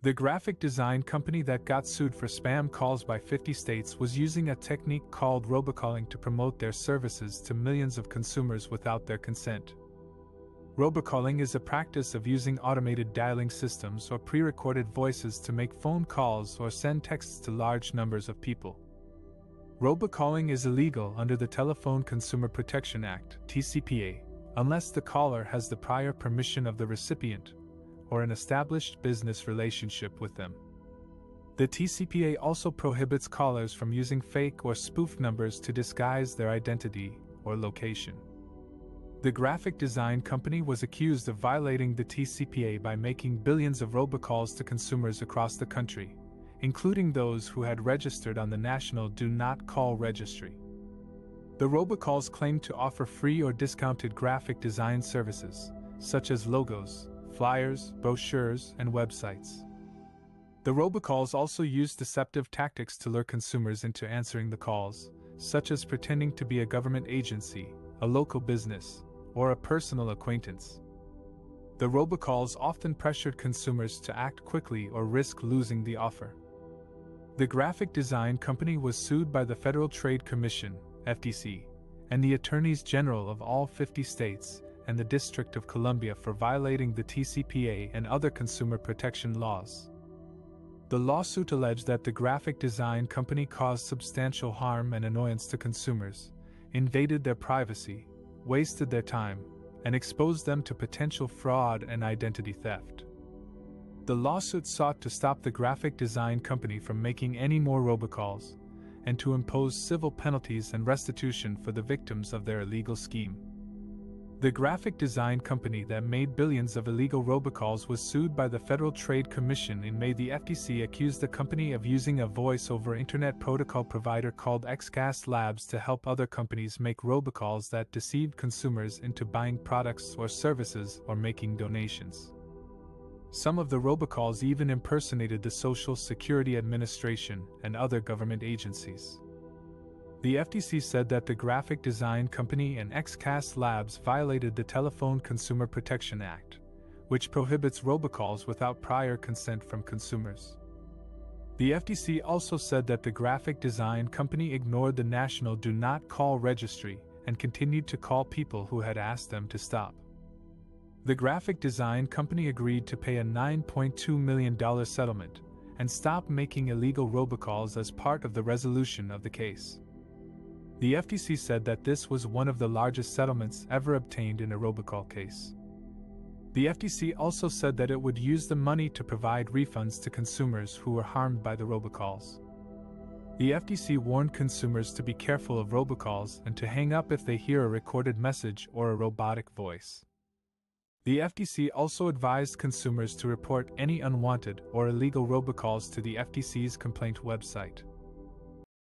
The graphic design company that got sued for spam calls by 50 states was using a technique called robocalling to promote their services to millions of consumers without their consent. Robocalling is a practice of using automated dialing systems or pre-recorded voices to make phone calls or send texts to large numbers of people. Robocalling is illegal under the Telephone Consumer Protection Act (TCPA), unless the caller has the prior permission of the recipient or an established business relationship with them. The TCPA also prohibits callers from using fake or spoofed numbers to disguise their identity or location. The graphic design company was accused of violating the TCPA by making billions of robocalls to consumers across the country, including those who had registered on the National Do Not Call Registry. The robocalls claimed to offer free or discounted graphic design services, such as logos, flyers, brochures, and websites. The robocalls also used deceptive tactics to lure consumers into answering the calls, such as pretending to be a government agency, a local business, or a personal acquaintance. The robocalls often pressured consumers to act quickly or risk losing the offer. The graphic design company was sued by the Federal Trade Commission, FTC, and the Attorneys General of all 50 states and the District of Columbia for violating the TCPA and other consumer protection laws. The lawsuit alleged that the graphic design company caused substantial harm and annoyance to consumers, invaded their privacy, wasted their time, and exposed them to potential fraud and identity theft. The lawsuit sought to stop the graphic design company from making any more robocalls, and to impose civil penalties and restitution for the victims of their illegal scheme. The graphic design company that made billions of illegal robocalls was sued by the Federal Trade Commission in May. The FTC accused the company of using a voice-over Internet protocol provider called XCast Labs to help other companies make robocalls that deceived consumers into buying products or services or making donations. Some of the robocalls even impersonated the Social Security Administration and other government agencies. The FTC said that the graphic design company and XCast Labs violated the Telephone Consumer Protection Act, which prohibits robocalls without prior consent from consumers. The FTC also said that the graphic design company ignored the National Do Not Call Registry and continued to call people who had asked them to stop. The graphic design company agreed to pay a $9.2 million settlement and stop making illegal robocalls as part of the resolution of the case. The FTC said that this was one of the largest settlements ever obtained in a robocall case. The FTC also said that it would use the money to provide refunds to consumers who were harmed by the robocalls. The FTC warned consumers to be careful of robocalls and to hang up if they hear a recorded message or a robotic voice. The FTC also advised consumers to report any unwanted or illegal robocalls to the FTC's complaint website.